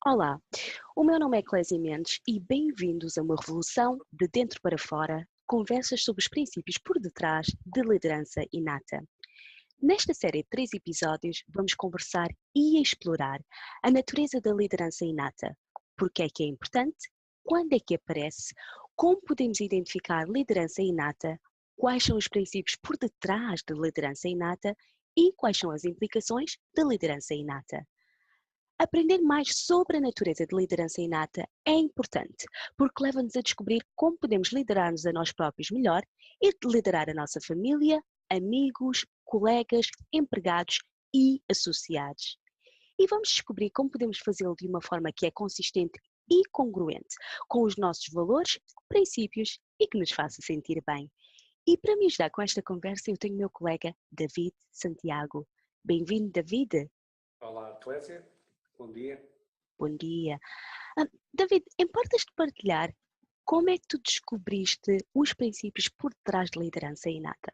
Olá, o meu nome é Clésia Mendes e bem-vindos a uma revolução de dentro para fora, conversas sobre os princípios por detrás de liderança inata. Nesta série de 3 episódios, vamos conversar e explorar a natureza da liderança inata, porque é que é importante, quando é que aparece, como podemos identificar liderança inata, quais são os princípios por detrás da liderança inata e quais são as implicações da liderança inata. Aprender mais sobre a natureza de liderança inata é importante, porque leva-nos a descobrir como podemos liderar-nos a nós próprios melhor e liderar a nossa família, amigos, colegas, empregados e associados. E vamos descobrir como podemos fazê-lo de uma forma que é consistente e congruente com os nossos valores, princípios e que nos faça sentir bem. E para me ajudar com esta conversa, eu tenho o meu colega David Santiago. Bem-vindo, David. Olá, Clésia. Bom dia. Bom dia. David, importas-te partilhar como é que tu descobriste os princípios por trás de liderança inata?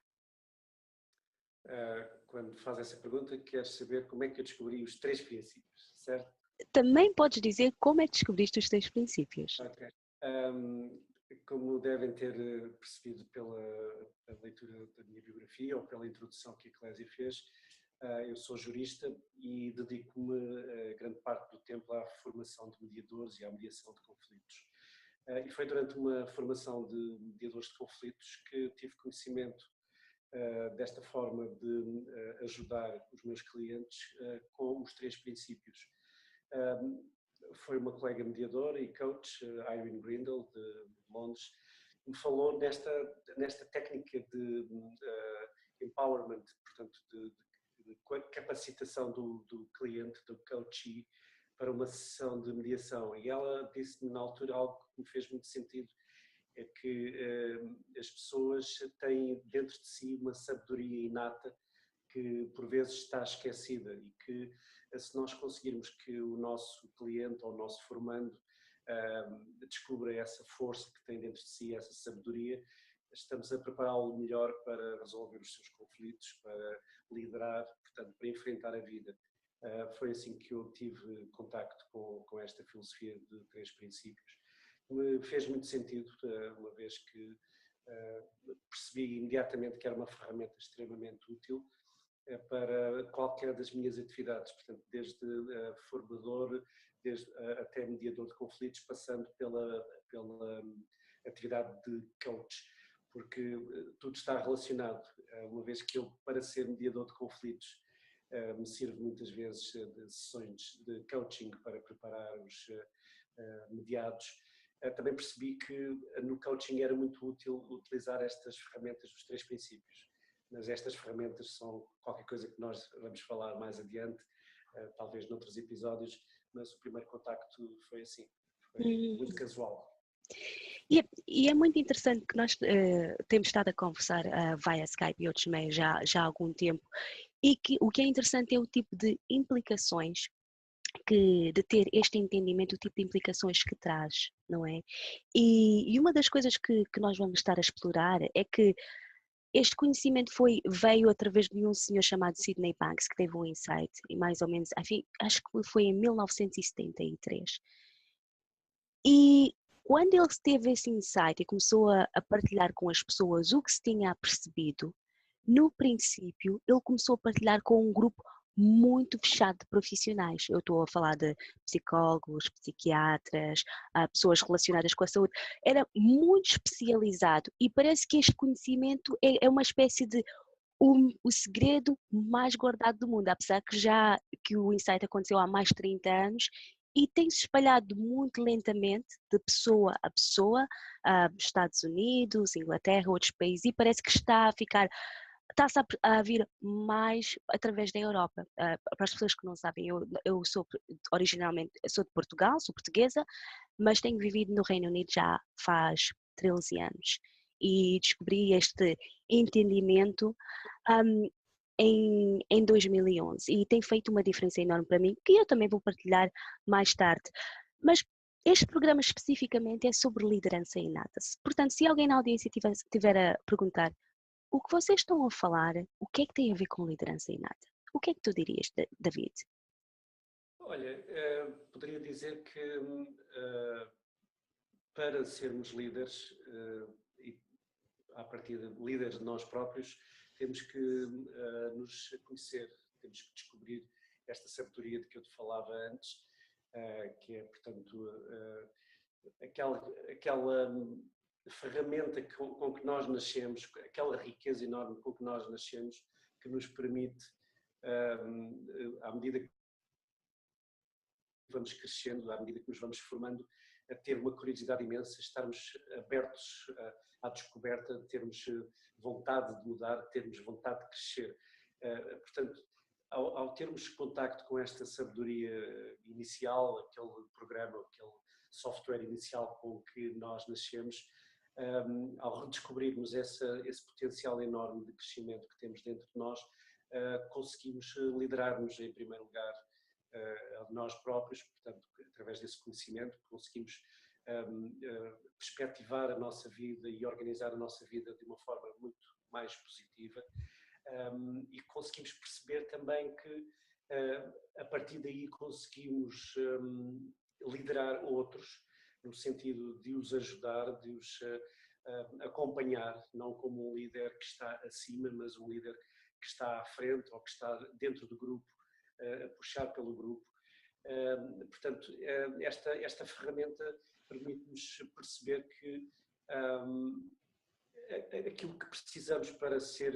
Quando faz essa pergunta, queres saber como é que eu descobri os 3 princípios, certo? Também podes dizer como é que descobriste os teus princípios. Ok. Como devem ter percebido pela leitura da minha biografia ou pela introdução que a Clésia fez, eu sou jurista e dedico-me grande parte do tempo à formação de mediadores e à mediação de conflitos. E foi durante uma formação de mediadores de conflitos que tive conhecimento desta forma de ajudar os meus clientes com os 3 princípios. Foi uma colega mediadora e coach, Irene Grindle, de Londres, que me falou nesta técnica de empowerment, portanto, de capacitação do cliente, do coachee, para uma sessão de mediação. E ela disse-me na altura algo que me fez muito sentido, é que as pessoas têm dentro de si uma sabedoria inata que por vezes está esquecida e que se nós conseguirmos que o nosso cliente ou o nosso formando descubra essa força que tem dentro de si, essa sabedoria, estamos a prepará-lo melhor para resolver os seus conflitos, para liderar, portanto, para enfrentar a vida. Foi assim que eu tive contacto com esta filosofia de 3 princípios. Me fez muito sentido, uma vez que percebi imediatamente que era uma ferramenta extremamente útil para qualquer das minhas atividades, portanto, desde formador, até mediador de conflitos, passando pela atividade de coach, porque tudo está relacionado, uma vez que eu, para ser mediador de conflitos, me sirvo muitas vezes de sessões de coaching para preparar os mediados. Também percebi que no coaching era muito útil utilizar estas ferramentas dos 3 princípios, mas estas ferramentas são qualquer coisa que nós vamos falar mais adiante, talvez noutros episódios, mas o primeiro contacto foi assim, foi muito casual. E é muito interessante que nós temos estado a conversar via Skype e outros meios já há algum tempo, e que o que é interessante é o tipo de implicações de ter este entendimento, o tipo de implicações que traz, não é? E uma das coisas que nós vamos estar a explorar é que este conhecimento veio através de um senhor chamado Sydney Banks, que teve um insight, e mais ou menos, enfim, acho que foi em 1973. E quando ele teve esse insight e começou a partilhar com as pessoas o que se tinha apercebido, no princípio ele começou a partilhar com um grupo muito fechado de profissionais. Eu estou a falar de psicólogos, psiquiatras, pessoas relacionadas com a saúde. Era muito especializado e parece que este conhecimento é uma espécie de o segredo mais guardado do mundo, apesar que o insight aconteceu há mais de 30 anos e tem-se espalhado muito lentamente, de pessoa a pessoa, Estados Unidos, Inglaterra, outros países, e parece que está-se a vir mais através da Europa. Para as pessoas que não sabem, eu originalmente sou de Portugal, sou portuguesa, mas tenho vivido no Reino Unido já faz 13 anos e descobri este entendimento em 2011 e tem feito uma diferença enorme para mim, que eu também vou partilhar mais tarde. Mas este programa especificamente é sobre liderança inata. Portanto, se alguém na audiência tiver a perguntar o que vocês estão a falar, o que é que tem a ver com liderança inata? O que é que tu dirias, David? Olha, poderia dizer que para sermos líderes, e à partida líderes de nós próprios, temos que nos conhecer, temos que descobrir esta sabedoria de que eu te falava antes, que é, portanto, aquela ferramenta com que nós nascemos, aquela riqueza enorme com que nós nascemos, que nos permite, à medida que vamos crescendo, à medida que nos vamos formando, a ter uma curiosidade imensa, estarmos abertos à descoberta, termos vontade de mudar, termos vontade de crescer. Portanto, ao termos contacto com esta sabedoria inicial, aquele programa, aquele software inicial com que nós nascemos, ao redescobrirmos esse potencial enorme de crescimento que temos dentro de nós, conseguimos liderar-nos em primeiro lugar a nós próprios, portanto, através desse conhecimento, conseguimos perspectivar a nossa vida e organizar a nossa vida de uma forma muito mais positiva, e conseguimos perceber também que a partir daí conseguimos liderar outros, no sentido de os ajudar, de os acompanhar, não como um líder que está acima, mas um líder que está à frente ou que está dentro do grupo, a puxar pelo grupo. Portanto, esta ferramenta permite-nos perceber que aquilo que precisamos para ser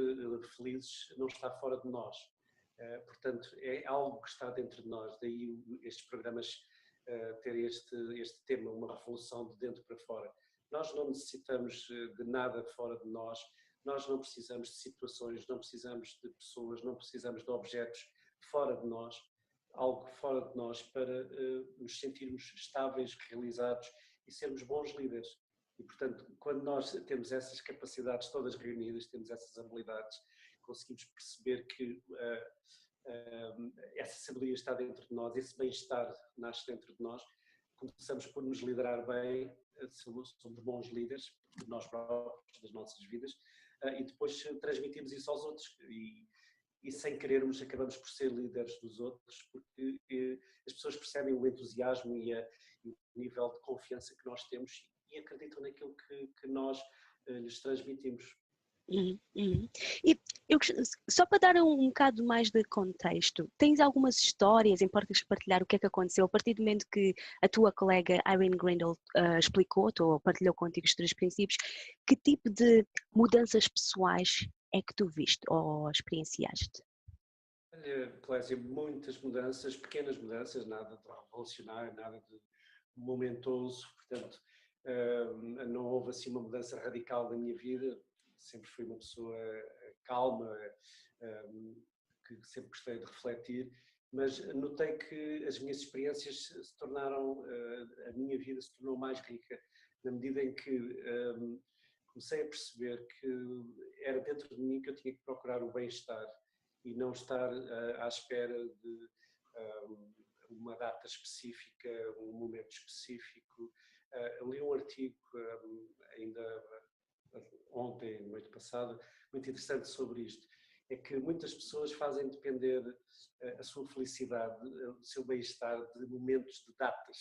felizes não está fora de nós. Portanto, é algo que está dentro de nós. Daí estes programas terem este tema, uma revolução de dentro para fora. Nós não necessitamos de nada fora de nós, nós não precisamos de situações, não precisamos de pessoas, não precisamos de objetos fora de nós, algo fora de nós para nos sentirmos estáveis, realizados e sermos bons líderes. E, portanto, quando nós temos essas capacidades todas reunidas, temos essas habilidades, conseguimos perceber que essa sabedoria está dentro de nós, esse bem-estar nasce dentro de nós, começamos por nos liderar bem, somos bons líderes de nós próprios, das nossas vidas, e depois transmitimos isso aos outros. E sem querermos acabamos por ser líderes dos outros, porque as pessoas percebem o entusiasmo e o nível de confiança que nós temos e acreditam naquilo que nós lhes transmitimos. E só para dar um bocado mais de contexto, tens algumas histórias, importas partilhar o que é que aconteceu a partir do momento que a tua colega Irene Grindle explicou-te ou partilhou contigo os 3 princípios, que tipo de mudanças pessoais é que tu viste ou experienciaste? Olha, Clésia, muitas mudanças, pequenas mudanças, nada de revolucionário, nada de momentoso, portanto, não houve assim uma mudança radical na minha vida, sempre fui uma pessoa calma, que sempre gostei de refletir, mas notei que as minhas experiências se tornaram, a minha vida se tornou mais rica, na medida em que comecei a perceber que era dentro de mim que eu tinha que procurar o bem-estar e não estar à espera de uma data específica, um momento específico. Li um artigo ainda ontem, noite passada, muito interessante sobre isto. É que muitas pessoas fazem depender a sua felicidade, o seu bem-estar de momentos, de datas.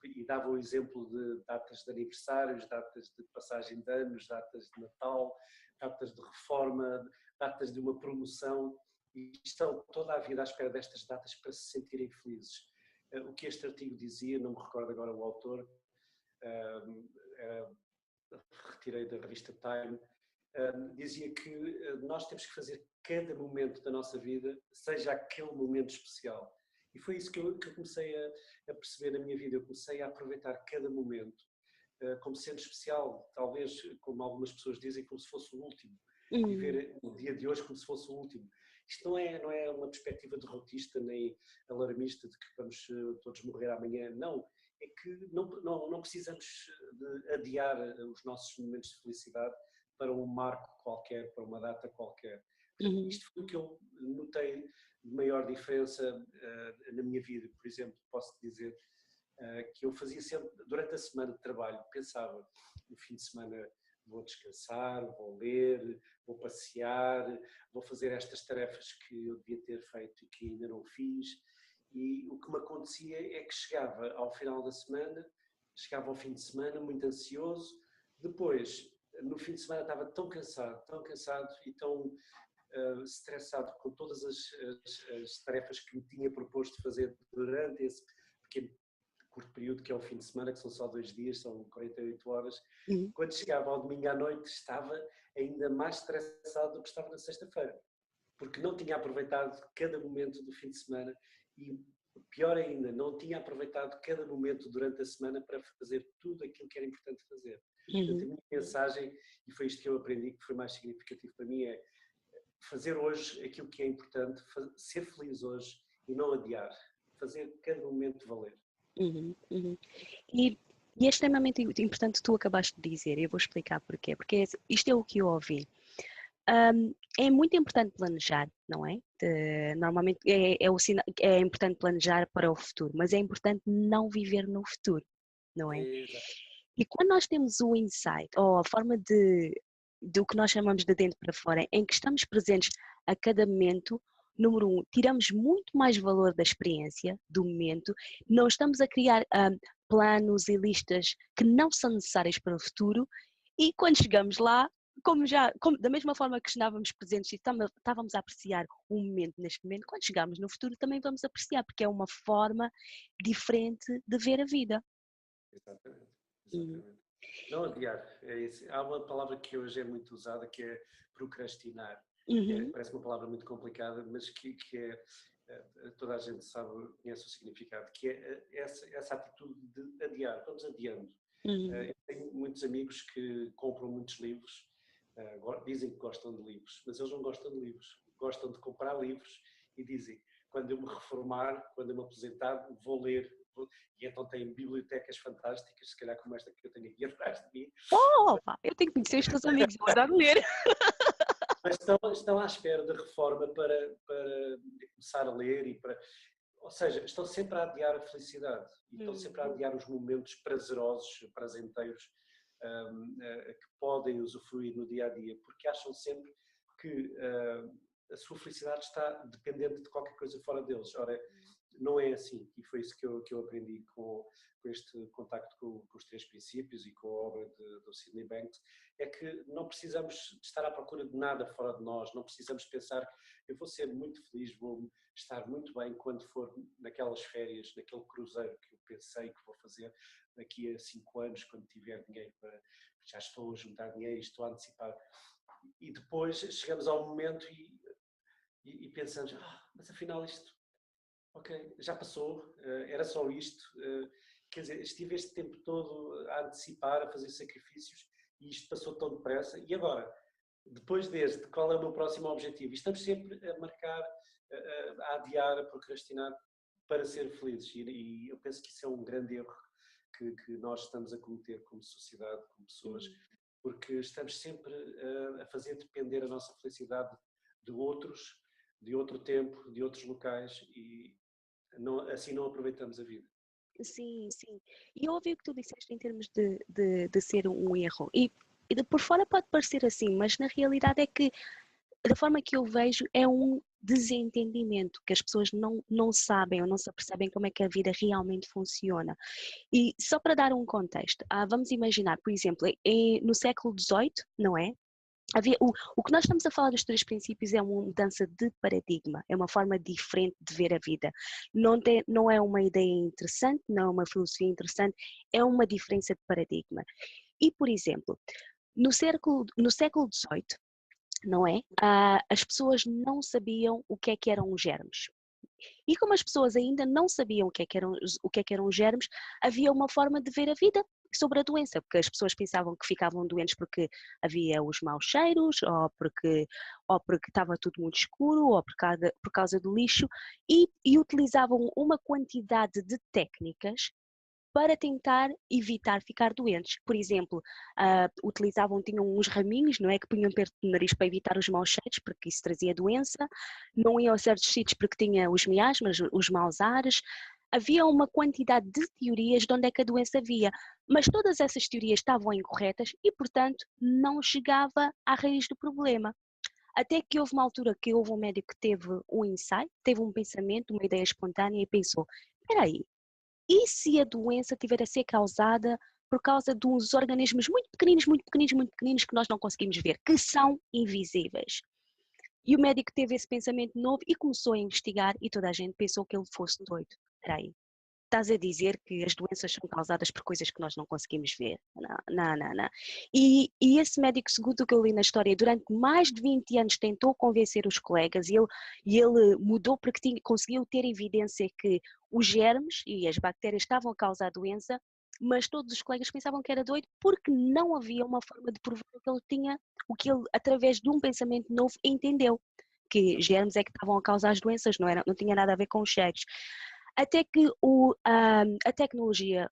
E dava o exemplo de datas de aniversários, datas de passagem de anos, datas de Natal, datas de reforma, datas de uma promoção, e estão toda a vida à espera destas datas para se sentirem felizes. O que este artigo dizia, não me recordo agora o autor, retirei da revista Time, dizia que nós temos que fazer cada momento da nossa vida seja aquele momento especial. E foi isso que eu comecei a perceber na minha vida. Eu comecei a aproveitar cada momento como sendo especial, talvez, como algumas pessoas dizem, como se fosse o último. Viver o dia de hoje como se fosse o último. Isto não é uma perspectiva derrotista nem alarmista de que vamos todos morrer amanhã. Não, é que não precisamos de adiar os nossos momentos de felicidade para um marco qualquer, para uma data qualquer. Isto foi o que eu notei de maior diferença na minha vida. Por exemplo, posso dizer que eu fazia sempre, durante a semana de trabalho, pensava no fim de semana vou descansar, vou ler, vou passear, vou fazer estas tarefas que eu devia ter feito e que ainda não fiz. E o que me acontecia é que chegava ao final da semana, chegava ao fim de semana muito ansioso, depois, no fim de semana estava tão cansado e tão estressado com todas as tarefas que me tinha proposto fazer durante esse pequeno curto período que é o fim de semana, que são só 2 dias, são 48 horas. Uhum. Quando chegava ao domingo à noite estava ainda mais estressado do que estava na sexta-feira, porque não tinha aproveitado cada momento do fim de semana e, pior ainda, não tinha aproveitado cada momento durante a semana para fazer tudo aquilo que era importante fazer. Portanto, a minha mensagem, e foi isto que eu aprendi, que foi mais significativo para mim, é fazer hoje aquilo que é importante, ser feliz hoje e não adiar, fazer cada momento valer. Uhum, uhum. E é extremamente importante tu acabaste de dizer, e eu vou explicar porquê. Porque isto é o que eu ouvi. É muito importante planejar, não é? Normalmente é importante planejar para o futuro, mas é importante não viver no futuro, não é? Exato. E quando nós temos o insight, ou a forma do que nós chamamos de dentro para fora, em que estamos presentes a cada momento, número 1, tiramos muito mais valor da experiência, do momento, não estamos a criar planos e listas que não são necessárias para o futuro, e quando chegamos lá, da mesma forma que estávamos presentes e estávamos a apreciar o momento neste momento, quando chegarmos no futuro também vamos apreciar, porque é uma forma diferente de ver a vida. Exatamente. Não adiar, é isso. Há uma palavra que hoje é muito usada que é procrastinar. Parece uma palavra muito complicada, mas que toda a gente sabe, conhece o significado, que é essa atitude de adiar, vamos adiando. Eu tenho muitos amigos que compram muitos livros, dizem que gostam de livros, mas eles não gostam de livros, gostam de comprar livros e dizem, quando eu me reformar, quando eu me aposentar, vou ler. E então têm bibliotecas fantásticas, se calhar como esta que eu tenho aqui atrás de mim. Eu tenho que conhecer os teus amigos, eu adoro ler. Mas estão à espera da reforma para começar a ler ou seja, estão sempre a adiar a felicidade e estão sempre a adiar os momentos prazerosos, prazenteiros, que podem usufruir no dia a dia, porque acham sempre que a sua felicidade está dependente de qualquer coisa fora deles. Ora, não é assim, e foi isso que eu aprendi com este contacto com os 3 princípios e com a obra do Sydney Banks, é que não precisamos estar à procura de nada fora de nós, não precisamos pensar, eu vou ser muito feliz, vou estar muito bem quando for naquelas férias, naquele cruzeiro que eu pensei que vou fazer daqui a 5 anos, quando tiver dinheiro já estou a juntar dinheiro e estou a antecipar. E depois chegamos ao momento e pensamos, mas afinal isto, ok, já passou, era só isto, quer dizer, estive este tempo todo a antecipar, a fazer sacrifícios e isto passou tão depressa e agora, depois deste, qual é o meu próximo objetivo? E estamos sempre a marcar, a adiar, a procrastinar para ser felizes e eu penso que isso é um grande erro que nós estamos a cometer como sociedade, como pessoas, porque estamos sempre a fazer depender a nossa felicidade de outros, de outro tempo, de outros locais e assim não aproveitamos a vida. Sim, sim. E eu ouvi o que tu disseste em termos de ser um erro. E por fora pode parecer assim, mas na realidade é que, da forma que eu vejo, é um desentendimento, que as pessoas não sabem ou não se apercebem como é que a vida realmente funciona. E só para dar um contexto, vamos imaginar, por exemplo, no século XVIII, não é? O que nós estamos a falar dos 3 princípios é uma mudança de paradigma, é uma forma diferente de ver a vida. Não é uma ideia interessante, não é uma filosofia interessante, é uma diferença de paradigma. E, por exemplo, no século XVIII, não é? As pessoas não sabiam o que eram os germes. E como as pessoas ainda não sabiam o que eram os germes, havia uma forma de ver a vida sobre a doença, porque as pessoas pensavam que ficavam doentes porque havia os maus cheiros, ou porque estava tudo muito escuro, ou por causa do lixo, e utilizavam uma quantidade de técnicas para tentar evitar ficar doentes. Por exemplo, tinham uns raminhos, não é, que punham perto do nariz para evitar os maus cheiros, porque isso trazia doença, não iam a certos sítios porque tinha os miasmas, os maus ares. Havia uma quantidade de teorias de onde é que a doença havia, mas todas essas teorias estavam incorretas e, portanto, não chegava à raiz do problema. Até que houve uma altura que houve um médico que teve um insight, teve um pensamento, uma ideia espontânea e pensou, espera aí, e se a doença tiver a ser causada por causa de uns organismos muito pequeninos, muito pequeninos, muito pequeninos que nós não conseguimos ver, que são invisíveis? E o médico teve esse pensamento novo e começou a investigar e toda a gente pensou que ele fosse doido. Espera aí, estás a dizer que as doenças são causadas por coisas que nós não conseguimos ver? Não, não, não, não. E esse médico, segundo o que eu li na história, durante mais de 20 anos tentou convencer os colegas e ele mudou porque conseguiu ter evidência que os germes e as bactérias estavam a causar a doença, mas todos os colegas pensavam que era doido porque não havia uma forma de provar o que ele tinha, o que ele, através de um pensamento novo, entendeu. Que germes é que estavam a causar as doenças, não tinha nada a ver com os cheiros. Até que a tecnologia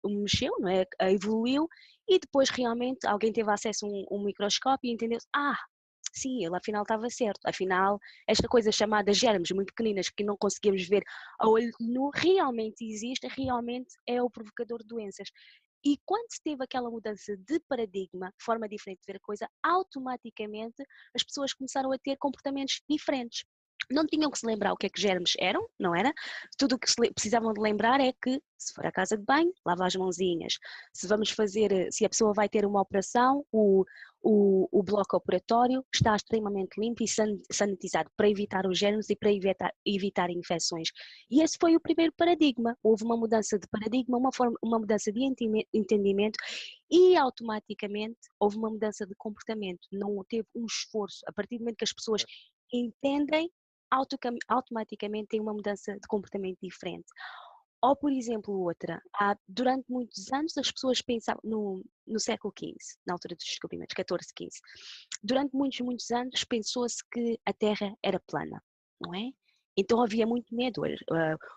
mexeu, não é? Evoluiu e depois realmente alguém teve acesso a um microscópio e entendeu-se, sim, ele afinal estava certo, afinal esta coisa chamada germes muito pequeninas que não conseguimos ver a olho nu realmente existe, realmente é o provocador de doenças. E quando se teve aquela mudança de paradigma, forma diferente de ver a coisa, automaticamente as pessoas começaram a ter comportamentos diferentes. Não tinham que se lembrar o que é que germes eram, não era? Tudo o que precisavam de lembrar é que, se for à casa de banho, lava as mãozinhas. Se vamos fazer, se a pessoa vai ter uma operação, o bloco operatório está extremamente limpo e sanitizado para evitar os germes e para evitar infecções. E esse foi o primeiro paradigma. Houve uma mudança de paradigma, uma mudança de entendimento e automaticamente houve uma mudança de comportamento. Não teve um esforço. A partir do momento que as pessoas entendem, automaticamente tem uma mudança de comportamento diferente. Ou, por exemplo, outra, durante muitos anos as pessoas pensavam, no século XV, na altura dos descobrimentos, 14, 15, durante muitos, muitos anos pensou-se que a Terra era plana, não é? Então havia muito medo,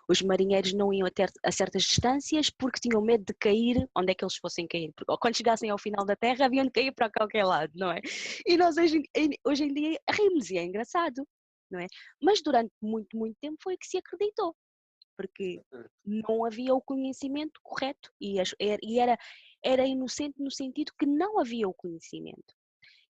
os marinheiros não iam a certas distâncias porque tinham medo de cair onde é que eles fossem cair, porque quando chegassem ao final da Terra haviam de cair para qualquer lado, não é? E nós hoje em dia rimos e é engraçado, não é? Mas durante muito, muito tempo foi que se acreditou, porque não havia o conhecimento correto e era inocente no sentido que não havia o conhecimento.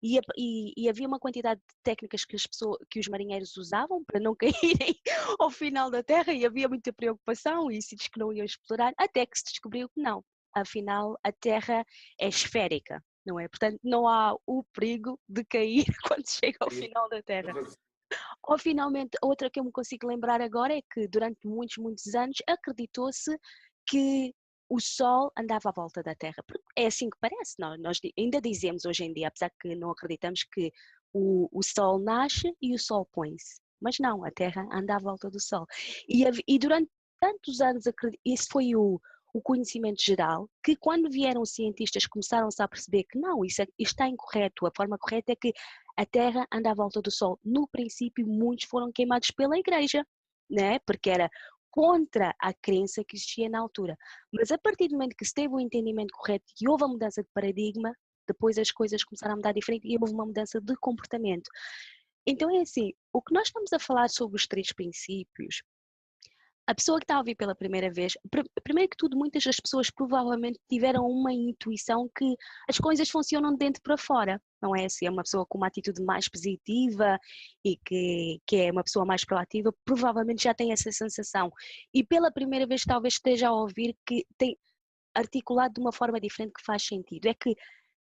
E havia uma quantidade de técnicas que os marinheiros usavam para não caírem ao final da Terra e havia muita preocupação e sítios que não iam explorar, até que se descobriu que não. Afinal, a Terra é esférica, não é? Portanto, não há o perigo de cair quando chega ao final da Terra. Ou finalmente, outra que eu me consigo lembrar agora é que durante muitos, muitos anos acreditou-se que o Sol andava à volta da Terra. É assim que parece, nós ainda dizemos hoje em dia, apesar que não acreditamos que o Sol nasce e o Sol põe-se. Mas não, a Terra anda à volta do Sol. E durante tantos anos, isso foi o conhecimento geral, que quando vieram os cientistas começaram-se a perceber que não, isto está incorreto, a forma correta é que a Terra anda à volta do Sol. No princípio, muitos foram queimados pela Igreja, né? Porque era contra a crença que existia na altura. Mas a partir do momento que se teve o entendimento correto e houve a mudança de paradigma, depois as coisas começaram a mudar diferente e houve uma mudança de comportamento. Então é assim, o que nós estamos a falar sobre os três princípios, a pessoa que está a ouvir pela primeira vez, primeiro que tudo, muitas das pessoas provavelmente tiveram uma intuição que as coisas funcionam de dentro para fora, não é? Se é uma pessoa com uma atitude mais positiva e que é uma pessoa mais proativa, provavelmente já tem essa sensação. E pela primeira vez talvez esteja a ouvir que tem articulado de uma forma diferente que faz sentido. É que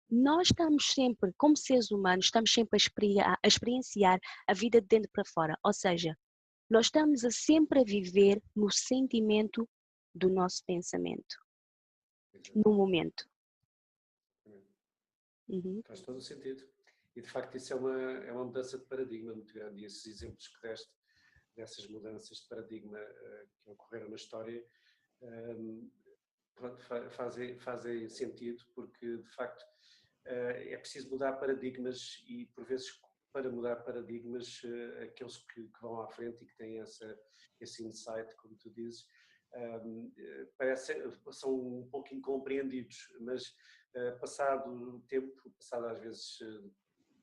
nós estamos sempre, como seres humanos, estamos sempre a experienciar a vida de dentro para fora, ou seja, nós estamos sempre a viver no sentimento do nosso pensamento, no momento. Uhum. Faz todo o sentido. E de facto isso é uma mudança de paradigma muito grande. E esses exemplos que deste, dessas mudanças de paradigma que ocorreram na história, pronto, fazem sentido, porque de facto é preciso mudar paradigmas e por vezes para mudar paradigmas, aqueles que vão à frente e que têm esse insight, como tu dizes, são um pouco incompreendidos, mas passado o tempo, passado às vezes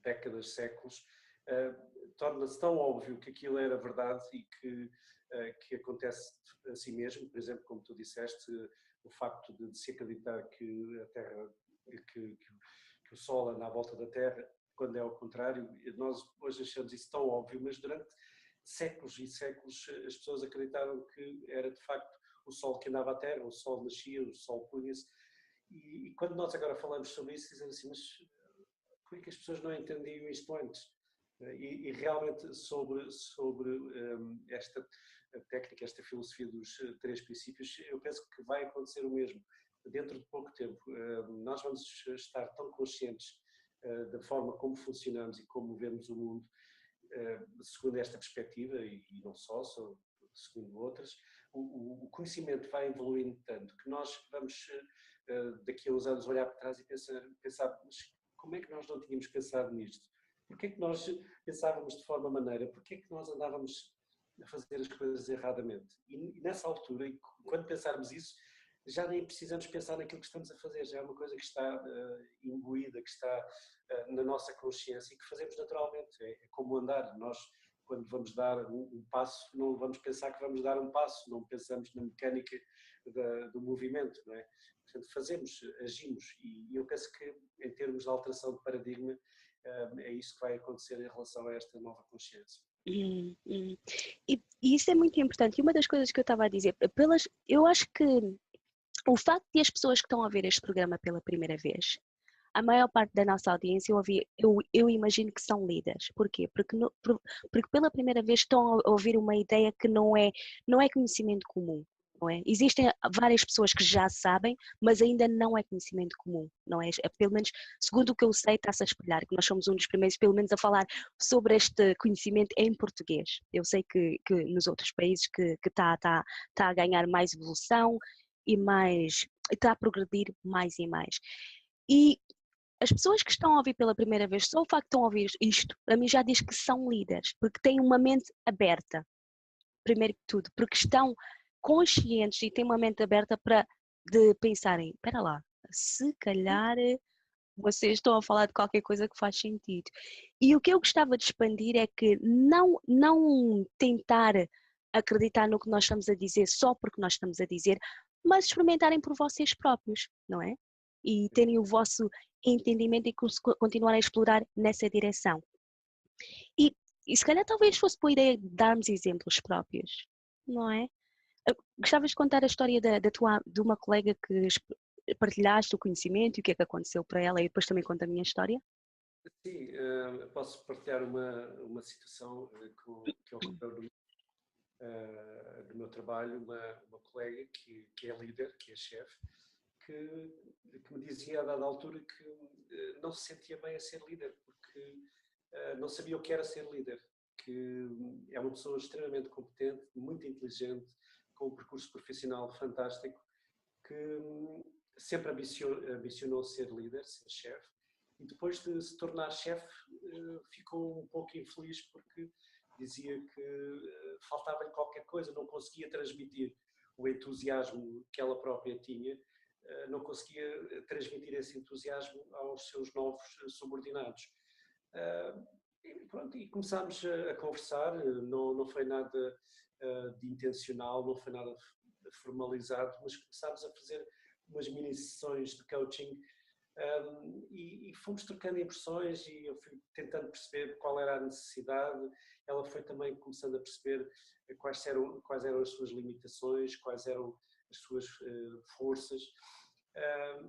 décadas, séculos, torna-se tão óbvio que aquilo era verdade e que acontece assim mesmo. Por exemplo, como tu disseste, o facto de se acreditar que a Terra, que o Sol anda à volta da Terra, quando é ao contrário. Nós hoje achamos isso tão óbvio, mas durante séculos e séculos as pessoas acreditaram que era de facto o Sol que andava à Terra, o Sol nascia, o Sol punha-se. E quando nós agora falamos sobre isso, dizemos assim, mas por que as pessoas não entendiam isto antes? E realmente sobre esta técnica, esta filosofia dos três princípios, eu penso que vai acontecer o mesmo. Dentro de pouco tempo, nós vamos estar tão conscientes da forma como funcionamos e como vemos o mundo, segundo esta perspectiva, e não só segundo outras, o conhecimento vai evoluindo tanto que nós vamos, daqui a uns anos, olhar para trás e pensar, mas como é que nós não tínhamos pensado nisto? Porquê é que nós pensávamos de forma maneira? Porquê é que nós andávamos a fazer as coisas erradamente? E nessa altura, e quando pensarmos isso, já nem precisamos pensar naquilo que estamos a fazer, já é uma coisa que está imbuída, que está na nossa consciência e que fazemos naturalmente. É como andar. Nós, quando vamos dar um passo, não vamos pensar que vamos dar um passo, não pensamos na mecânica do movimento, não é? Portanto, fazemos, agimos, e eu penso que, em termos de alteração de paradigma, é isso que vai acontecer em relação a esta nova consciência. E isso é muito importante. E uma das coisas que eu estava a dizer, eu acho que o facto de as pessoas que estão a ver este programa pela primeira vez, a maior parte da nossa audiência, eu imagino que são líderes. Porquê? Porque pela primeira vez estão a ouvir uma ideia que não é conhecimento comum. Não é? Existem várias pessoas que já sabem, mas ainda não é conhecimento comum, não é? Pelo menos, segundo o que eu sei, está-se a espelhar, que nós somos um dos primeiros, pelo menos, a falar sobre este conhecimento em português. Eu sei que nos outros países que está a ganhar mais evolução e está a progredir mais e mais. E as pessoas que estão a ouvir pela primeira vez, só o facto de estão a ouvir isto, a mim já diz que são líderes, porque têm uma mente aberta, primeiro que tudo, porque estão conscientes e têm uma mente aberta de pensarem, espera lá, se calhar vocês estão a falar de qualquer coisa que faz sentido. E o que eu gostava de expandir é que não tentar acreditar no que nós estamos a dizer só porque nós estamos a dizer, mas experimentarem por vocês próprios, não é? E terem o vosso entendimento e continuarem a explorar nessa direção. E se calhar talvez fosse boa ideia darmos exemplos próprios, não é? Gostavas de contar a história de uma colega que partilhaste o conhecimento e o que é que aconteceu para ela, e depois também conta a minha história? Sim, posso partilhar uma situação que ocorreu no meu trabalho. Uma colega que é líder, que é chefe, que me dizia a dada altura que não se sentia bem a ser líder, porque não sabia o que era ser líder, que é uma pessoa extremamente competente, muito inteligente, com um percurso profissional fantástico, que sempre ambicionou ser líder, ser chefe, e depois de se tornar chefe ficou um pouco infeliz porque dizia que faltava-lhe qualquer coisa, não conseguia transmitir o entusiasmo que ela própria tinha, não conseguia transmitir esse entusiasmo aos seus novos subordinados. E começámos a conversar, não foi nada de intencional, não foi nada formalizado, mas começámos a fazer umas mini sessões de coaching e fomos trocando impressões e eu fui tentando perceber qual era a necessidade. Ela foi também começando a perceber quais eram as suas limitações, quais eram as suas forças,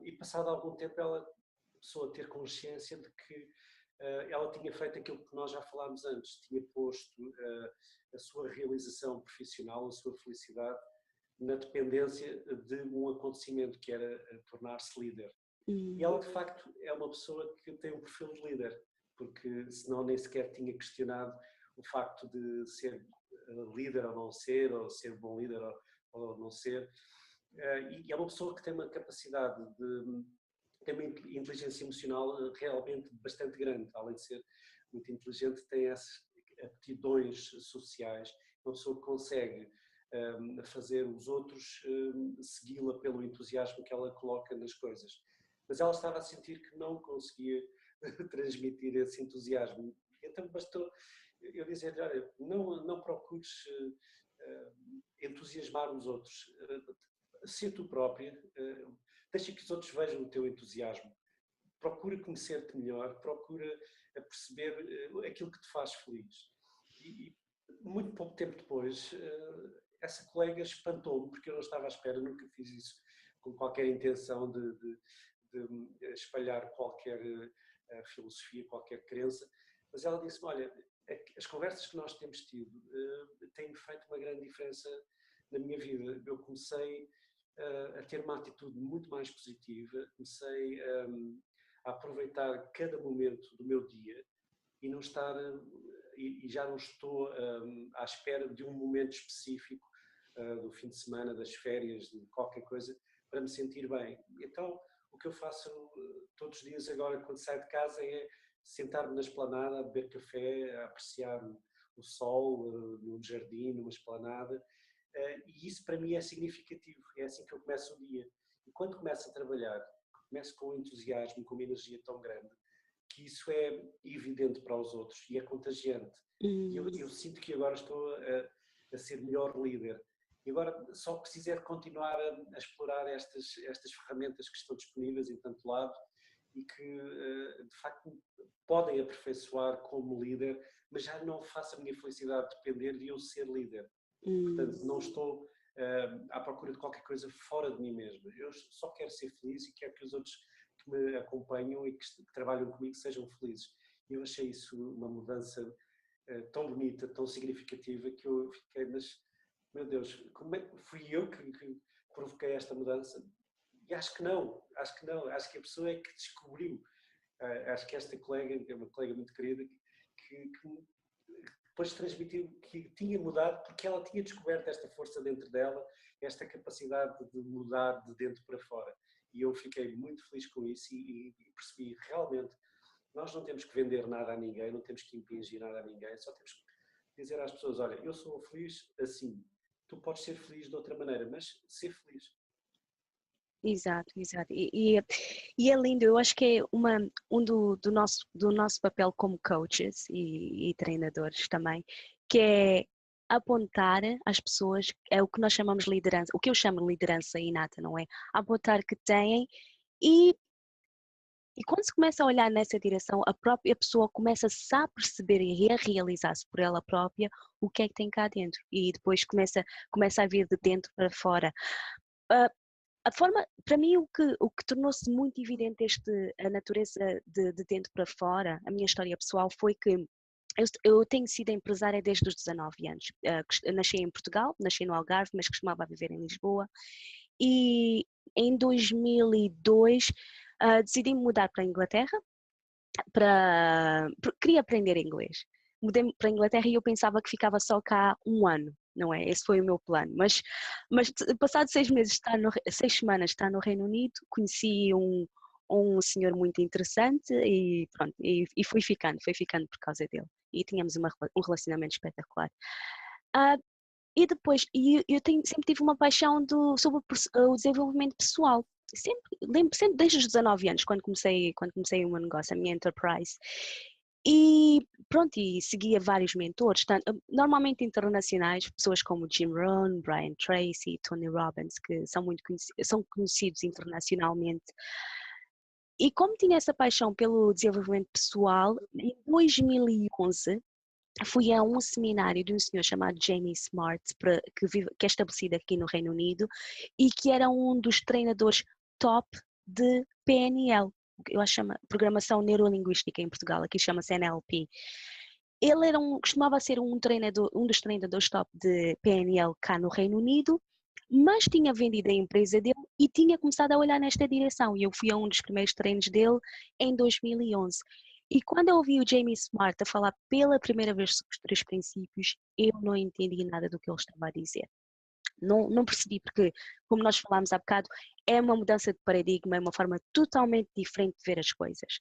e passado algum tempo ela começou a ter consciência de que ela tinha feito aquilo que nós já falámos antes, tinha posto a sua realização profissional, a sua felicidade na dependência de um acontecimento que era tornar-se líder. E ela de facto é uma pessoa que tem um perfil de líder, porque senão nem sequer tinha questionado o facto de ser líder ou ser bom líder ou não ser. E é uma pessoa que tem uma capacidade tem uma inteligência emocional realmente bastante grande, além de ser muito inteligente, tem essas aptidões sociais, uma pessoa que consegue fazer os outros segui-la pelo entusiasmo que ela coloca nas coisas. Mas ela estava a sentir que não conseguia transmitir esse entusiasmo. Então bastou eu dizer-lhe, olha, não procures entusiasmar os outros, ser tu própria, deixa que os outros vejam o teu entusiasmo, procura conhecer-te melhor, procura a perceber aquilo que te faz feliz. E muito pouco tempo depois, essa colega espantou-me, porque eu não estava à espera, nunca fiz isso com qualquer intenção de espalhar qualquer filosofia, qualquer crença, mas ela disse-me, olha, as conversas que nós temos tido têm feito uma grande diferença na minha vida. Eu comecei a ter uma atitude muito mais positiva, comecei a aproveitar cada momento do meu dia e não estar, e já não estou à espera de um momento específico do fim de semana, das férias, de qualquer coisa, para me sentir bem. Então, o que eu faço todos os dias agora, quando saio de casa, é sentar-me na esplanada, a beber café, a apreciar o sol num jardim, numa esplanada, e isso para mim é significativo, é assim que eu começo o dia. E quando começo a trabalhar, começo com um entusiasmo, com uma energia tão grande, que isso é evidente para os outros e é contagiante. E eu sinto que agora estou a ser melhor líder. E agora só preciso é de continuar a explorar estas ferramentas que estão disponíveis em tanto lado e que de facto podem aperfeiçoar como líder, mas já não faço a minha felicidade depender de eu ser líder. Portanto, não estou à procura de qualquer coisa fora de mim mesmo. Eu só quero ser feliz e quero que os outros que me acompanham e que trabalham comigo sejam felizes. E eu achei isso uma mudança tão bonita, tão significativa, que eu fiquei, mas, meu Deus, como fui eu que provoquei esta mudança? E acho que não, acho que não, acho que a pessoa é que descobriu. Acho que esta colega, é uma colega muito querida, que depois transmitiu que tinha mudado porque ela tinha descoberto esta força dentro dela, esta capacidade de mudar de dentro para fora. E eu fiquei muito feliz com isso e percebi realmente, nós não temos que vender nada a ninguém, não temos que impingir nada a ninguém, só temos que dizer às pessoas, olha, eu sou feliz assim, tu podes ser feliz de outra maneira, mas ser feliz. Exato, exato. E é lindo, eu acho que é do nosso papel como coaches e treinadores também, que é apontar às pessoas, é o que nós chamamos de liderança, o que eu chamo de liderança inata, não é? Apontar que têm e, e quando se começa a olhar nessa direção, a própria pessoa começa-se a perceber e a realizar-se por ela própria o que é que tem cá dentro e depois começa a vir de dentro para fora. A forma, para mim, o que tornou-se muito evidente a natureza de dentro para fora, a minha história pessoal, foi que eu tenho sido empresária desde os 19 anos. Nasci em Portugal, nasci no Algarve, mas costumava viver em Lisboa. E em 2002 decidi mudar para a Inglaterra, queria aprender inglês. Mudei para a Inglaterra e eu pensava que ficava só cá um ano, não é? Esse foi o meu plano. Mas passado 6 meses, 6 semanas de estar no Reino Unido, conheci um senhor muito interessante e pronto, e fui ficando por causa dele. E tínhamos um relacionamento espetacular. E depois, sempre tive uma paixão sobre o desenvolvimento pessoal. Lembro sempre desde os 19 anos, quando comecei o meu negócio, a minha enterprise. E pronto, e seguia vários mentores, normalmente internacionais, pessoas como Jim Rohn, Brian Tracy, Tony Robbins, que são conhecidos internacionalmente. E como tinha essa paixão pelo desenvolvimento pessoal, em 2011 fui a um seminário de um senhor chamado Jamie Smart, que é estabelecido aqui no Reino Unido e que era um dos treinadores top de PNL, eu acho que chama Programação Neurolinguística em Portugal, aqui chama-se NLP. Ele costumava ser um dos treinadores top de PNL cá no Reino Unido, mas tinha vendido a empresa dele e tinha começado a olhar nesta direção. E eu fui a um dos primeiros treinos dele em 2011. E quando eu ouvi o Jamie Smart a falar pela primeira vez sobre os 3 princípios, eu não entendi nada do que ele estava a dizer. Não percebi, porque, como nós falámos há bocado, é uma mudança de paradigma, é uma forma totalmente diferente de ver as coisas.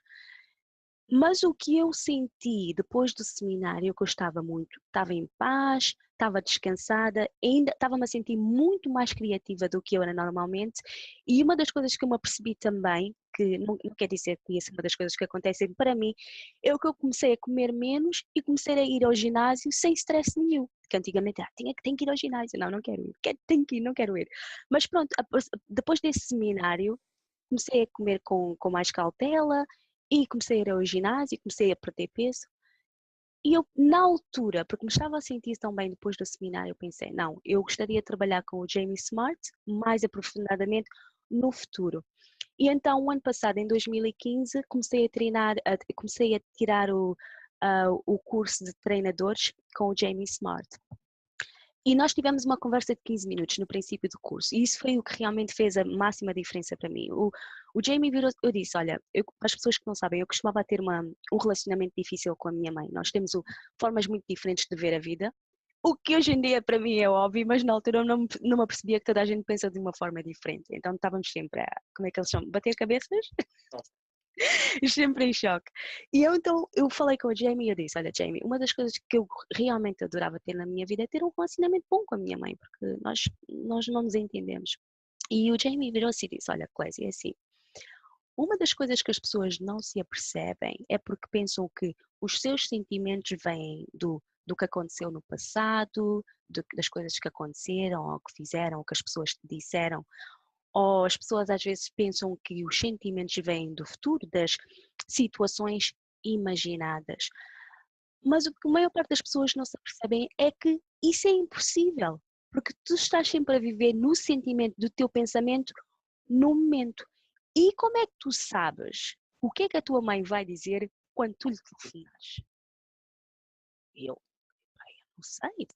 Mas o que eu senti depois do seminário, que eu estava em paz, estava descansada, ainda estava-me a sentir muito mais criativa do que eu era normalmente, e uma das coisas que eu me apercebi também, que não quer dizer que ia ser uma das coisas que acontecem para mim, é o que eu comecei a comer menos e comecei a ir ao ginásio sem stress nenhum, que antigamente tenho que ir ao ginásio, não quero ir, tenho que ir, não quero ir. Mas pronto, depois desse seminário, comecei a comer com mais cautela E comecei a ir ao ginásio, comecei a perder peso. E eu, na altura, porque me estava a sentir tão bem depois do seminário, eu pensei, não, eu gostaria de trabalhar com o Jamie Smart mais aprofundadamente no futuro. E então, o ano passado, em 2015, comecei a treinar, comecei a tirar o curso de treinadores com o Jamie Smart. E nós tivemos uma conversa de 15 minutos no princípio do curso, e isso foi o que realmente fez a máxima diferença para mim. O Jamie virou, eu disse, olha, para as pessoas que não sabem, eu costumava ter um relacionamento difícil com a minha mãe. Nós temos formas muito diferentes de ver a vida, o que hoje em dia para mim é óbvio, mas na altura eu não me apercebia que toda a gente pensa de uma forma diferente. Então estávamos sempre a, como é que eles chamam? Bater cabeças? Sempre em choque. E então eu falei com o Jamie e eu disse, olha Jamie, uma das coisas que eu realmente adorava ter na minha vida é ter um relacionamento bom com a minha mãe, porque nós não nos entendemos. E o Jamie virou-se e disse, olha Clésia, é assim, uma das coisas que as pessoas não se apercebem é porque pensam que os seus sentimentos vêm do que aconteceu no passado, das coisas que aconteceram, ou que fizeram, ou que as pessoas te disseram, ou as pessoas às vezes pensam que os sentimentos vêm do futuro, das situações imaginadas. Mas o que a maior parte das pessoas não se percebem é que isso é impossível, porque tu estás sempre a viver no sentimento do teu pensamento no momento. E como é que tu sabes o que é que a tua mãe vai dizer quando tu lhe telefonares? E eu, não sei,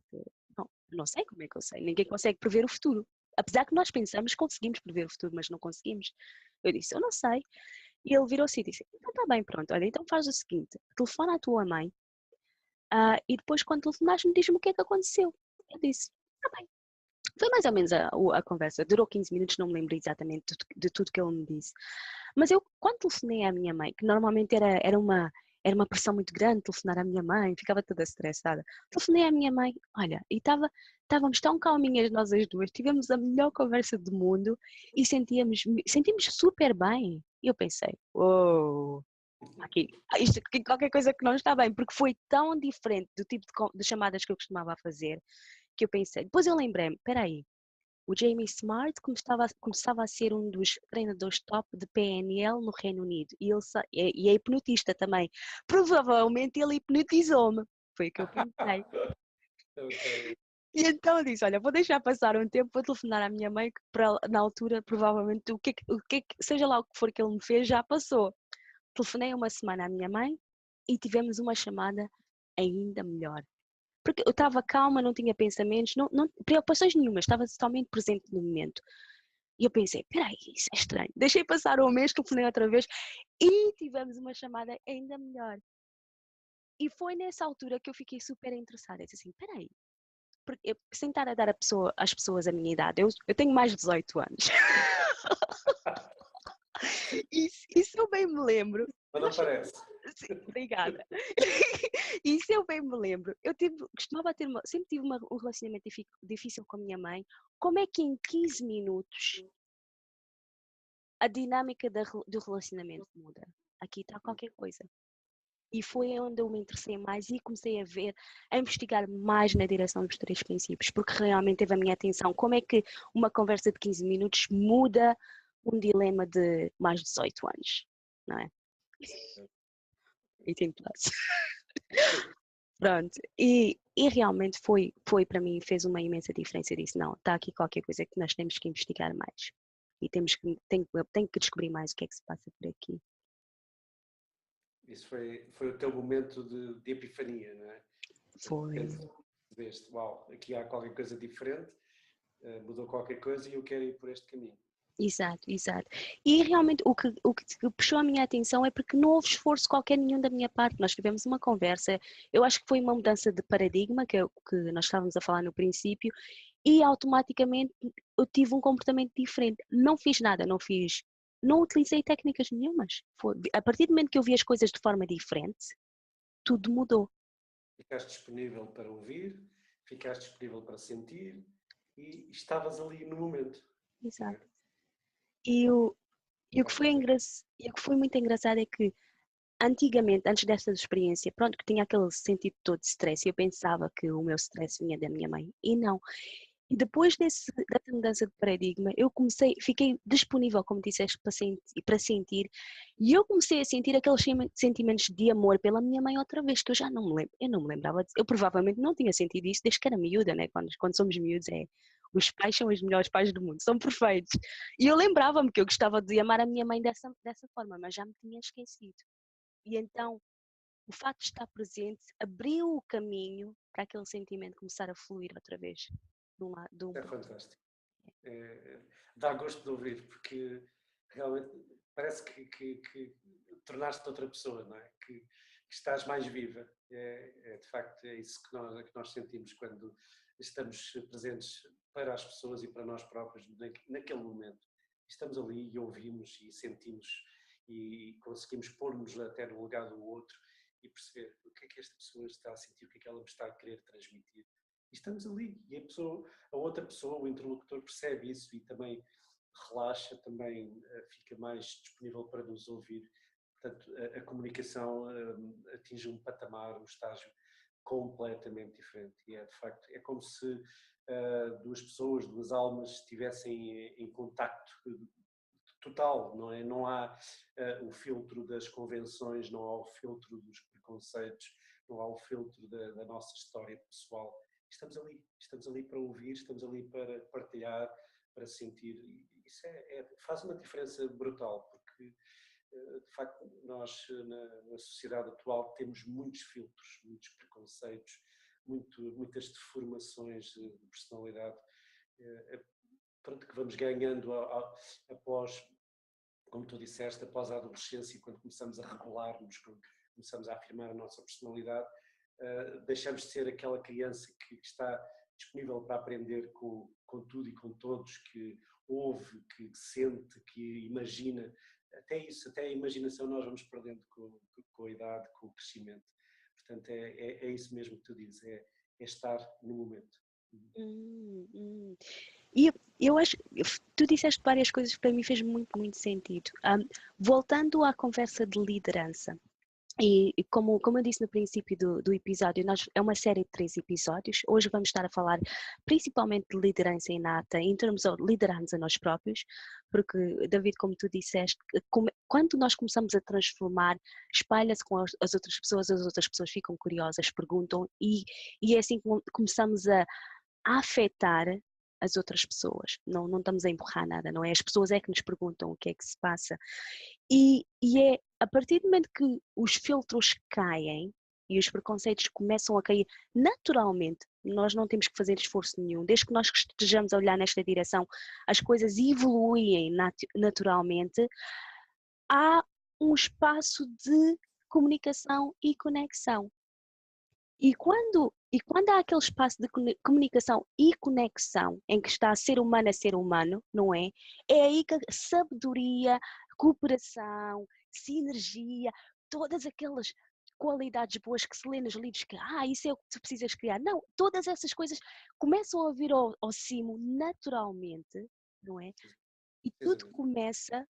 não sei como é que eu sei, ninguém consegue prever o futuro. Apesar que nós pensamos que conseguimos prever o futuro, mas não conseguimos. Eu disse, eu não sei. E ele virou-se e disse, então está bem, pronto, olha, então faz o seguinte, telefona à tua mãe e depois quando telefonares diz-me o que é que aconteceu. Eu disse, está bem. Foi mais ou menos a conversa, durou 15 minutos, não me lembro exatamente de tudo que ele me disse. Mas eu, quando telefonei à minha mãe, que normalmente era uma pressão muito grande telefonar à minha mãe, ficava toda estressada. Telefonei à minha mãe, olha, e estávamos tão calminhas nós as duas, tivemos a melhor conversa do mundo e sentimos super bem. E eu pensei, uou, isto aqui qualquer coisa que não está bem, porque foi tão diferente do tipo de chamadas que eu costumava fazer, que eu pensei, depois eu lembrei-me, espera aí, o Jamie Smart começava a ser um dos treinadores top de PNL no Reino Unido e é hipnotista também. Provavelmente ele hipnotizou-me. Foi o que eu pensei. Ok. E então eu disse, olha, vou deixar passar um tempo, vou telefonar à minha mãe, que na altura provavelmente seja lá o que for que ele me fez, já passou. Telefonei uma semana à minha mãe e tivemos uma chamada ainda melhor. Porque eu estava calma, não tinha pensamentos, não preocupações nenhumas, estava totalmente presente no momento. E eu pensei, peraí, isso é estranho. Deixei passar um mês, telefonei outra vez e tivemos uma chamada ainda melhor. E foi nessa altura que eu fiquei super interessada. Eu disse assim, peraí, porque sem estar a dar às pessoas a minha idade, eu tenho mais de 18 anos. E se eu bem me lembro... Mas não parece. Sim, obrigada. E se eu bem me lembro, sempre tive um relacionamento difícil com a minha mãe. Como é que em 15 minutos a dinâmica do relacionamento muda? Aqui está qualquer coisa. E foi onde eu me interessei mais e comecei a investigar mais na direção dos 3 princípios, porque realmente teve a minha atenção. Como é que uma conversa de 15 minutos muda um dilema de mais de 18 anos, não é? 18 plus. Pronto, e realmente foi para mim, fez uma imensa diferença. Eu disse, não, está aqui qualquer coisa que nós temos que investigar mais. E tenho que descobrir mais o que é que se passa por aqui. Isso foi o teu momento de epifania, não é? Foi. Deste, uau, aqui há qualquer coisa diferente, mudou qualquer coisa e eu quero ir por este caminho. Exato, exato. E realmente o que puxou a minha atenção é porque não houve esforço qualquer nenhum da minha parte. Nós tivemos uma conversa, eu acho que foi uma mudança de paradigma, que nós estávamos a falar no princípio, e automaticamente eu tive um comportamento diferente. Não fiz nada, não utilizei técnicas nenhumas. A partir do momento que eu vi as coisas de forma diferente, tudo mudou. Ficaste disponível para ouvir, ficaste disponível para sentir e estavas ali no momento. Exato. E o que foi muito engraçado é que antigamente, antes desta experiência, pronto, que tinha aquele sentido todo de stress, eu pensava que o meu stress vinha da minha mãe. E não. E depois dessa mudança de paradigma, fiquei disponível, como disseste, para sentir, e eu comecei a sentir aqueles sentimentos de amor pela minha mãe outra vez, que eu já não me lembro, eu não me lembrava, eu provavelmente não tinha sentido isso desde que era miúda, né? Quando somos miúdos, os pais são os melhores pais do mundo, são perfeitos. E eu lembrava-me que eu gostava de amar a minha mãe dessa forma, mas já me tinha esquecido. E então, o facto de estar presente abriu o caminho para aquele sentimento começar a fluir outra vez. De um É ponto. fantástico. Dá gosto de ouvir, porque realmente parece que tornaste-te outra pessoa, não é? Que estás mais viva. De facto, é isso que nós sentimos quando estamos presentes para as pessoas e para nós próprios naquele momento. Estamos ali e ouvimos e sentimos e conseguimos pôr-nos até no lugar do outro e perceber o que é que esta pessoa está a sentir, o que é que ela me está a querer transmitir. E estamos ali e a outra pessoa, o interlocutor, percebe isso e também relaxa, também fica mais disponível para nos ouvir. Portanto, a comunicação atinge um patamar, um estágio completamente diferente. E de facto, é como se duas pessoas, duas almas estivessem em contacto total, não é? Não há o filtro das convenções, não há o filtro dos preconceitos, não há o filtro da nossa história pessoal. Estamos ali para ouvir, estamos ali para partilhar, para sentir. E isso faz uma diferença brutal, porque de facto nós na sociedade atual temos muitos filtros, muitos preconceitos, muitas deformações de personalidade. Pronto, que vamos ganhando após, como tu disseste, após a adolescência, quando começamos a revelar-nos, quando começamos a afirmar a nossa personalidade, deixamos de ser aquela criança que está disponível para aprender com tudo e com todos, que ouve, que sente, que imagina. Até isso, até a imaginação nós vamos perdendo com a idade, com o crescimento. Portanto, é isso mesmo que tu dizes, é estar no momento. Hum, hum. E eu acho, tu disseste várias coisas que para mim fez muito, muito sentido. Voltando à conversa de liderança, e como eu disse no princípio do episódio, é uma série de 3 episódios. Hoje vamos estar a falar principalmente de liderança inata, em termos de liderarmos a nós próprios, porque, David, como tu disseste, quando nós começamos a transformar, espalha-se com as outras pessoas ficam curiosas, perguntam, e é assim que começamos a afetar as outras pessoas. Não estamos a empurrar nada, não é? As pessoas é que nos perguntam o que é que se passa. E é a partir do momento que os filtros caem e os preconceitos começam a cair naturalmente, nós não temos que fazer esforço nenhum. Desde que nós estejamos a olhar nesta direção, as coisas evoluem naturalmente. Há um espaço de comunicação e conexão. E quando há aquele espaço de comunicação e conexão em que está ser humano a ser humano, não é? É aí que a sabedoria, cooperação, sinergia, todas aquelas qualidades boas que se lê nos livros que, isso é o que tu precisas criar. Não, todas essas coisas começam a vir ao cimo naturalmente, não é? E tudo começa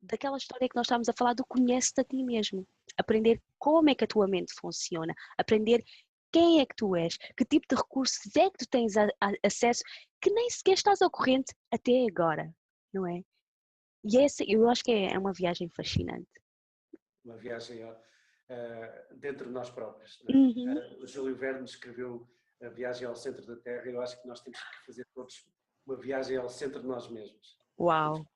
daquela história que nós estávamos a falar do conhece-te a ti mesmo. Aprender como é que a tua mente funciona, aprender quem é que tu és, que tipo de recursos é que tu tens acesso, que nem sequer estás ao corrente até agora, não é? E eu acho que é uma viagem fascinante. Uma viagem dentro de nós próprios. Uhum. O Júlio Verne escreveu A Viagem ao Centro da Terra, e eu acho que nós temos que fazer todos uma viagem ao centro de nós mesmos. Uau!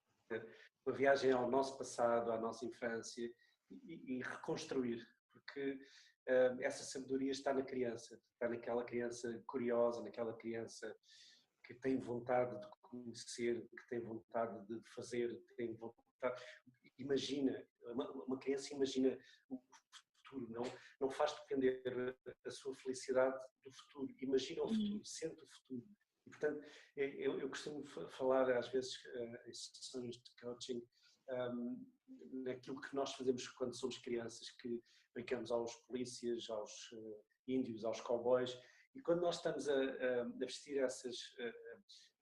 Uma viagem ao nosso passado, à nossa infância e reconstruir, porque essa sabedoria está na criança, está naquela criança curiosa, naquela criança que tem vontade de conhecer, que tem vontade de fazer, que tem vontade, imagina, uma criança imagina o futuro, não faz depender a sua felicidade do futuro, imagina o futuro, sente o futuro. E, portanto, eu costumo falar às vezes em sessões de coaching naquilo que nós fazemos quando somos crianças, que brincamos aos polícias, aos índios, aos cowboys, e quando nós estamos a vestir essas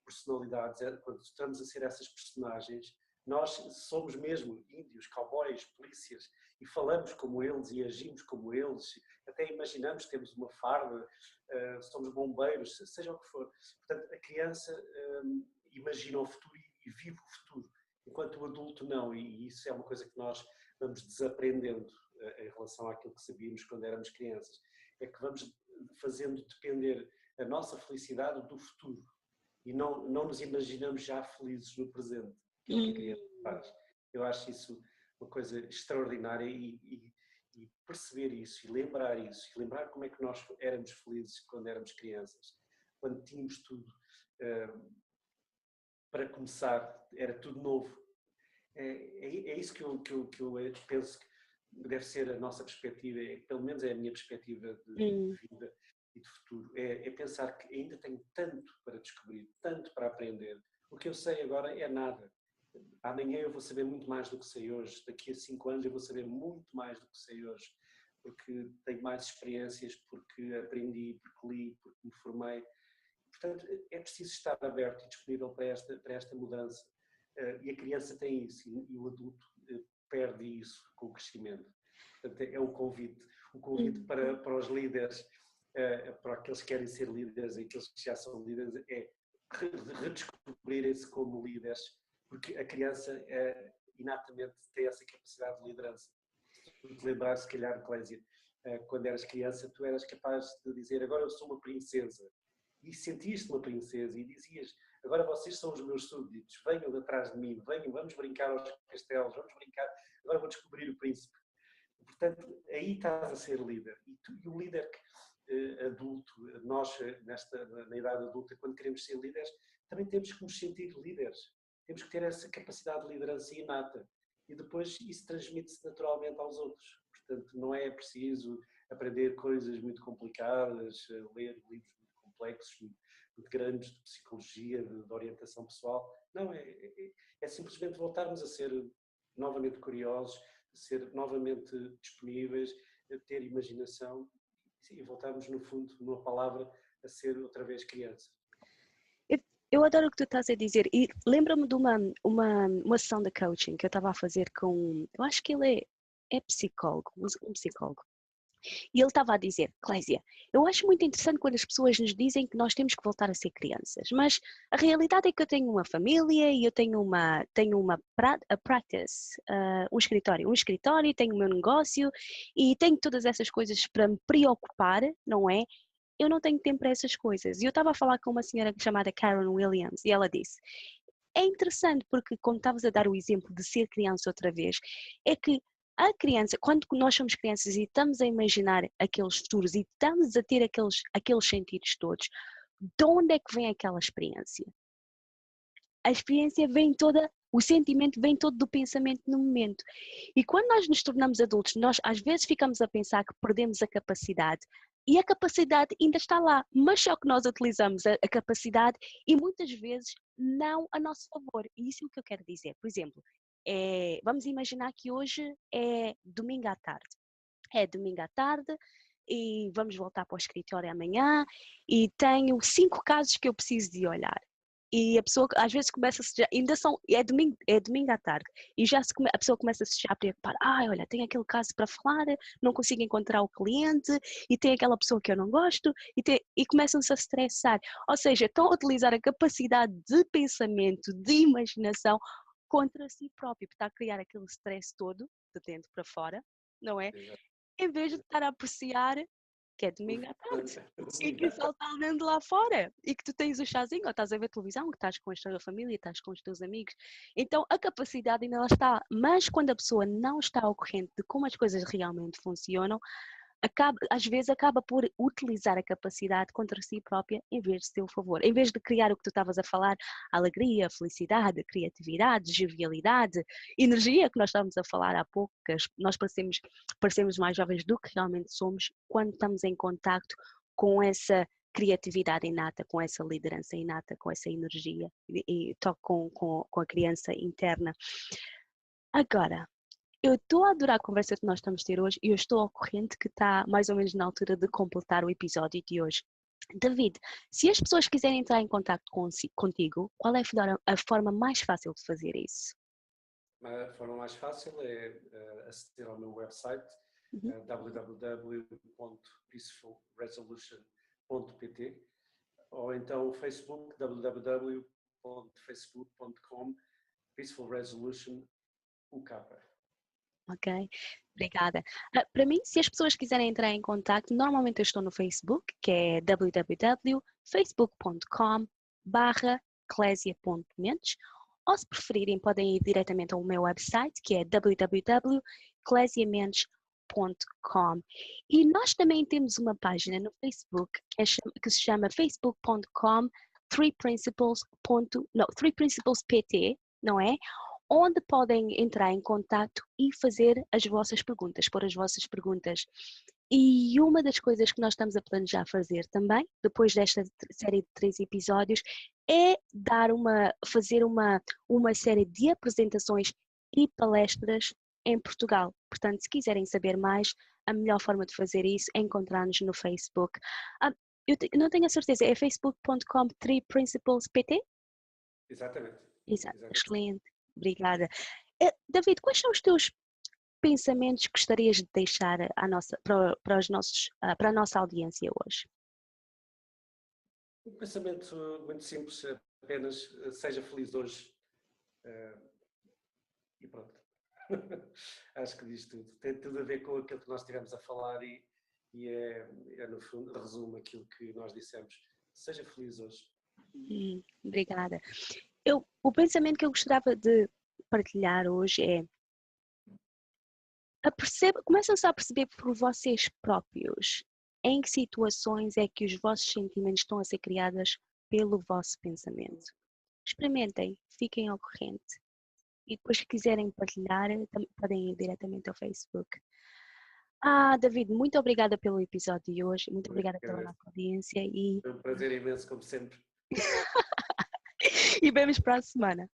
personalidades, quando estamos a ser essas personagens, Nós somos mesmo índios, cowboys, polícias, e falamos como eles e agimos como eles, até imaginamos que temos uma farda, somos bombeiros, seja o que for. Portanto, a criança imagina o futuro e vive o futuro, enquanto o adulto não, e isso é uma coisa que nós vamos desaprendendo em relação àquilo que sabíamos quando éramos crianças. É que vamos fazendo depender a nossa felicidade do futuro e não nos imaginamos já felizes no presente, que é o que a criança faz. Eu acho isso uma coisa extraordinária e perceber isso e lembrar como é que nós éramos felizes quando éramos crianças, quando tínhamos tudo. Para começar, era tudo novo. É isso que eu penso que deve ser a nossa perspectiva, pelo menos é a minha perspectiva de vida e de futuro. É pensar que ainda tenho tanto para descobrir, tanto para aprender. O que eu sei agora é nada. Amanhã eu vou saber muito mais do que sei hoje. Daqui a 5 anos eu vou saber muito mais do que sei hoje. Porque tenho mais experiências, porque aprendi, porque li, porque me formei. Portanto, é preciso estar aberto e disponível para esta mudança. E a criança tem isso e o adulto perde isso com o crescimento. Portanto, é o convite para os líderes, para aqueles que querem ser líderes e aqueles que já são líderes, é redescobrirem-se como líderes, porque a criança inatamente tem essa capacidade de liderança. Se tu te lembrares, se calhar, Clésia, quando eras criança, tu eras capaz de dizer: agora eu sou uma princesa. E sentias-te uma princesa e dizias: agora vocês são os meus súbditos, venham de atrás de mim, venham, vamos brincar aos castelos, vamos brincar, agora vou descobrir o príncipe. Portanto, aí estás a ser líder. E o líder adulto, nós na idade adulta, quando queremos ser líderes, também temos que nos sentir líderes. Temos que ter essa capacidade de liderança inata. E depois isso transmite-se naturalmente aos outros. Portanto, não é preciso aprender coisas muito complicadas, ler livros complexos, muito grandes de psicologia, de orientação pessoal. Não, é simplesmente voltarmos a ser novamente curiosos, a ser novamente disponíveis, a ter imaginação e voltarmos, no fundo, numa palavra, a ser outra vez criança. Eu adoro o que tu estás a dizer e lembra-me de uma sessão de coaching que eu estava a fazer com, eu acho que ele é psicólogo, um psicólogo. E ele estava a dizer: Clésia, eu acho muito interessante quando as pessoas nos dizem que nós temos que voltar a ser crianças, mas a realidade é que eu tenho uma família e eu tenho uma practice, um escritório, tenho o meu negócio e tenho todas essas coisas para me preocupar, não é? Eu não tenho tempo para essas coisas. E eu estava a falar com uma senhora chamada Karen Williams e ela disse: é interessante porque, como estavas a dar o exemplo de ser criança outra vez, é que a criança, quando nós somos crianças e estamos a imaginar aqueles futuros e estamos a ter aqueles sentidos todos, de onde é que vem aquela experiência? A experiência vem toda, o sentimento vem todo do pensamento no momento. E quando nós nos tornamos adultos, nós às vezes ficamos a pensar que perdemos a capacidade e a capacidade ainda está lá, mas só que nós utilizamos a capacidade e muitas vezes não a nosso favor. E isso é o que eu quero dizer. Por exemplo, vamos imaginar que hoje é domingo à tarde. É domingo à tarde e vamos voltar para o escritório amanhã e tenho 5 casos que eu preciso de olhar. E a pessoa às vezes é domingo à tarde e a pessoa começa-se já a preocupar: olha, tem aquele caso para falar, não consigo encontrar o cliente e tem aquela pessoa que eu não gosto e começam-se a estressar. Ou seja, estão a utilizar a capacidade de pensamento, de imaginação contra si próprio, para criar aquele stress todo de dentro para fora, não é? Em vez de estar a apreciar que é domingo à tarde e que só está andando lá fora e que tu tens o chazinho ou estás a ver televisão, que estás com a tua família, estás com os teus amigos. Então a capacidade ainda lá está, mas quando a pessoa não está ao corrente de como as coisas realmente funcionam, às vezes acaba por utilizar a capacidade contra si própria em vez de seu favor. Em vez de criar o que tu estavas a falar, alegria, felicidade, criatividade, jovialidade, energia, que nós estávamos a falar há pouco, que nós parecemos mais jovens do que realmente somos quando estamos em contacto com essa criatividade inata, com essa liderança inata, com essa energia e toque com a criança interna. Agora, eu estou a adorar a conversa que nós estamos a ter hoje e eu estou ao corrente que está mais ou menos na altura de completar o episódio de hoje. David, se as pessoas quiserem entrar em contato contigo, qual é a forma mais fácil de fazer isso? A forma mais fácil é aceder ao meu website, www.peacefulresolution.pt, ou então o Facebook, www.facebook.com peacefulresolution.uk. Ok, obrigada. Para mim, se as pessoas quiserem entrar em contato, normalmente eu estou no Facebook, que é www.facebook.com/clesia.mentes, ou se preferirem podem ir diretamente ao meu website, que é www.clesiamentes.com. E nós também temos uma página no Facebook que se chama facebook.com 3principles.pt, não é? Onde podem entrar em contato e fazer as vossas perguntas, pôr as vossas perguntas. E uma das coisas que nós estamos a planejar fazer também, depois desta série de 3 episódios, é fazer uma série de apresentações e palestras em Portugal. Portanto, se quiserem saber mais, a melhor forma de fazer isso é encontrar-nos no Facebook. Eu não tenho a certeza, é facebook.com 3principlespt? Exatamente. Exato, excelente. Obrigada. David, quais são os teus pensamentos que gostarias de deixar para a nossa audiência hoje? Um pensamento muito simples, apenas seja feliz hoje e pronto. Acho que diz tudo. Tem tudo a ver com aquilo que nós estivemos a falar e no fundo, resume aquilo que nós dissemos. Seja feliz hoje. Obrigada. O pensamento que eu gostava de partilhar hoje é começam-se a perceber por vocês próprios em que situações é que os vossos sentimentos estão a ser criados pelo vosso pensamento. Experimentem, fiquem ao corrente. E depois, se quiserem partilhar, podem ir diretamente ao Facebook. David, muito obrigada pelo episódio de hoje. Muito obrigada pela nossa audiência. Foi um prazer imenso, como sempre. E vemos para a semana.